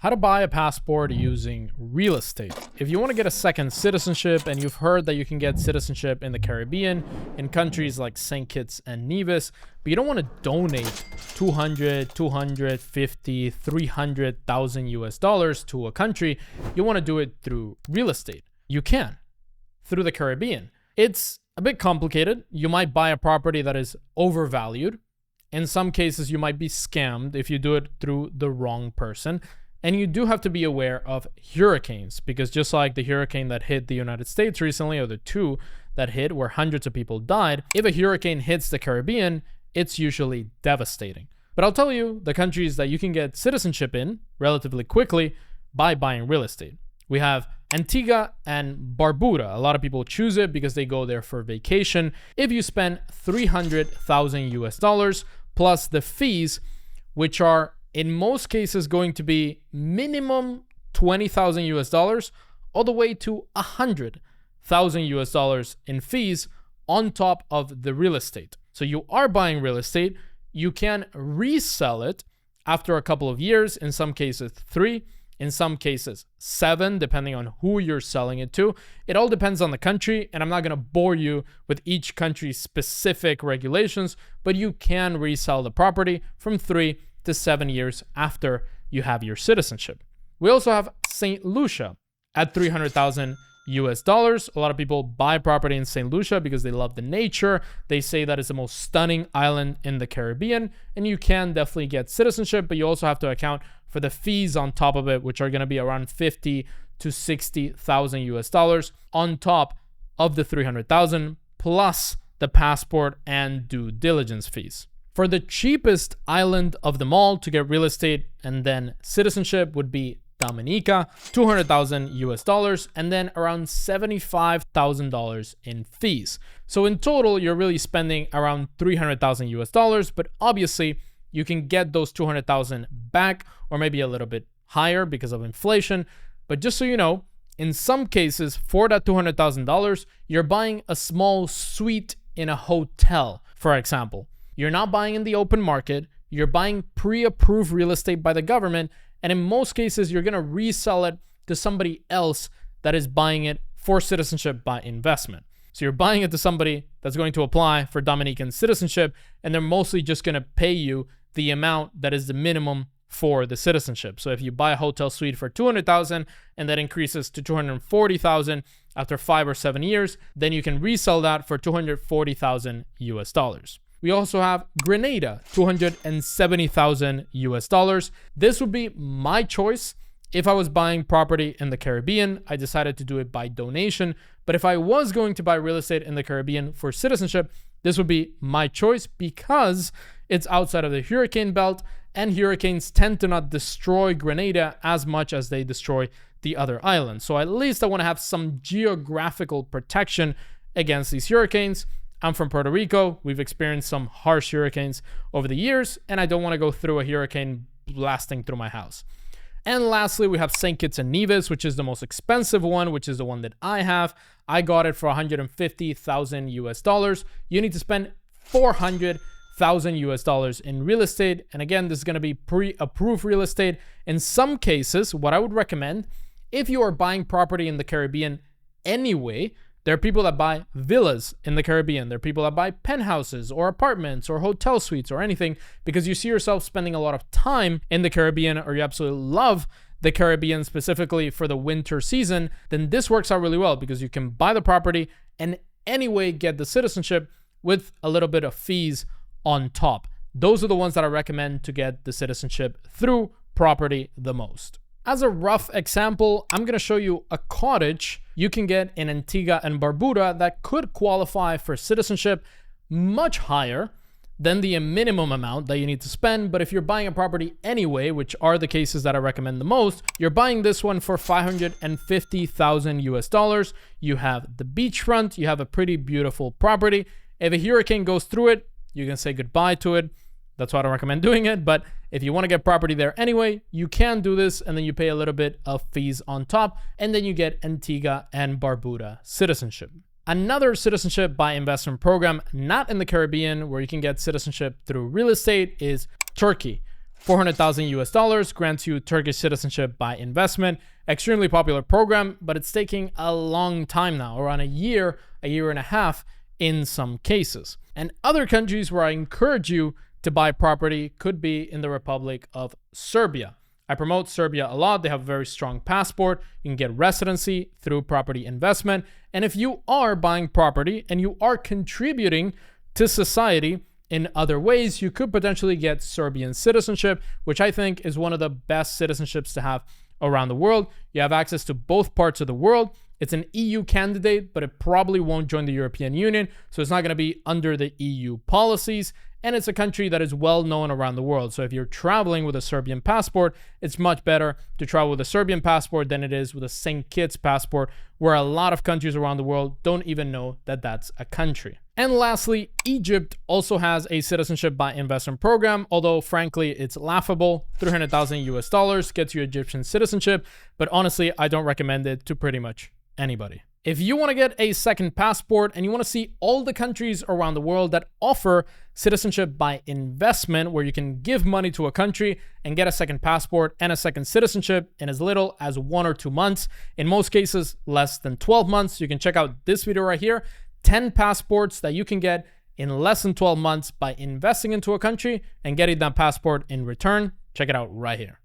How to buy a passport using real estate. If you want to get a second citizenship, and you've heard that you can get citizenship in the Caribbean, in countries like St. Kitts and Nevis, but you don't want to donate 200, 250, 300,000 US dollars to a country, you want to do it through real estate. You can, through the Caribbean. It's a bit complicated. You might buy a property that is overvalued. In some cases, you might be scammed if you do it through the wrong person. And you do have to be aware of hurricanes, because just like the hurricane that hit the United States recently, or the two that hit where hundreds of people died, if a hurricane hits the Caribbean, it's usually devastating. But I'll tell you the countries that you can get citizenship in relatively quickly by buying real estate. We have Antigua and Barbuda. A lot of people choose it because they go there for vacation. If you spend 300,000 US dollars plus the fees, which are in most cases going to be minimum 20,000 US dollars, all the way to 100,000 US dollars in fees on top of the real estate. So you are buying real estate. You can resell it after a couple of years, in some cases 3, in some cases 7, depending on who you're selling it to. It all depends on the country, and I'm not going to bore you with each country's specific regulations, but you can resell the property from 3 to 7 years after you have your citizenship. We also have St. Lucia at 300,000 US dollars. A lot of people buy property in St. Lucia because they love the nature. They say that it's the most stunning island in the Caribbean, and you can definitely get citizenship, but you also have to account for the fees on top of it, which are going to be around 50 to 60,000 US dollars on top of the 300,000, plus the passport and due diligence fees. For the cheapest island of them all to get real estate and then citizenship would be Dominica, 200,000 US dollars, and then around $75,000 in fees. So in total, you're really spending around 300,000 US dollars, but obviously you can get those 200,000 back, or maybe a little bit higher because of inflation. But just so you know, in some cases for that $200,000, you're buying a small suite in a hotel, for example. You're not buying in the open market. You're buying pre-approved real estate by the government. And in most cases, you're going to resell it to somebody else that is buying it for citizenship by investment. So you're buying it to somebody that's going to apply for Dominican citizenship, and they're mostly just going to pay you the amount that is the minimum for the citizenship. So if you buy a hotel suite for 200,000 and that increases to 240,000 after 5 or 7 years, then you can resell that for 240,000 US dollars. We also have Grenada, 270,000 US dollars. This would be my choice. If I was buying property in the Caribbean, I decided to do it by donation. But if I was going to buy real estate in the Caribbean for citizenship, this would be my choice because it's outside of the hurricane belt, and hurricanes tend to not destroy Grenada as much as they destroy the other islands. So at least I want to have some geographical protection against these hurricanes. I'm from Puerto Rico. We've experienced some harsh hurricanes over the years, and I don't want to go through a hurricane blasting through my house. And lastly, we have St. Kitts and Nevis, which is the most expensive one, which is the one that I have. I got it for 150,000 US dollars. You need to spend 400,000 US dollars in real estate. And again, this is going to be pre-approved real estate. In some cases, what I would recommend, if you are buying property in the Caribbean anyway, there are people that buy villas in the Caribbean. There are people that buy penthouses or apartments or hotel suites or anything because you see yourself spending a lot of time in the Caribbean, or you absolutely love the Caribbean specifically for the winter season. Then this works out really well because you can buy the property and anyway get the citizenship with a little bit of fees on top. Those are the ones that I recommend to get the citizenship through property the most. As a rough example, I'm going to show you a cottage you can get in Antigua and Barbuda that could qualify for citizenship much higher than the minimum amount that you need to spend. But if you're buying a property anyway, which are the cases that I recommend the most, you're buying this one for 550,000 US dollars. You have the beachfront, you have a pretty beautiful property. If a hurricane goes through it, you can say goodbye to it. That's why I don't recommend doing it. But if you want to get property there anyway, you can do this, and then you pay a little bit of fees on top, and then you get Antigua and Barbuda citizenship. Another citizenship by investment program, not in the Caribbean, where you can get citizenship through real estate, is Turkey. 400,000 US dollars grants you Turkish citizenship by investment. Extremely popular program, but it's taking a long time now, around a year and a half in some cases. And other countries where I encourage you to buy property could be in the Republic of Serbia. I promote Serbia a lot. They have a very strong passport. You can get residency through property investment. And if you are buying property and you are contributing to society in other ways, you could potentially get Serbian citizenship, which I think is one of the best citizenships to have around the world. You have access to both parts of the world. It's an EU candidate, but it probably won't join the European Union, so it's not going to be under the EU policies. And it's a country that is well known around the world. So if you're traveling with a Serbian passport, it's much better to travel with a Serbian passport than it is with a St. Kitts passport, where a lot of countries around the world don't even know that that's a country. And lastly, Egypt also has a citizenship by investment program, although frankly, it's laughable. 300,000 US dollars gets you Egyptian citizenship, but honestly, I don't recommend it to pretty much anybody. If you want to get a second passport and you want to see all the countries around the world that offer citizenship by investment, where you can give money to a country and get a second passport and a second citizenship in as little as 1 or 2 months, in most cases less than 12 months, you can check out this video right here. 10 passports that you can get in less than 12 months by investing into a country and getting that passport in return. Check it out right here.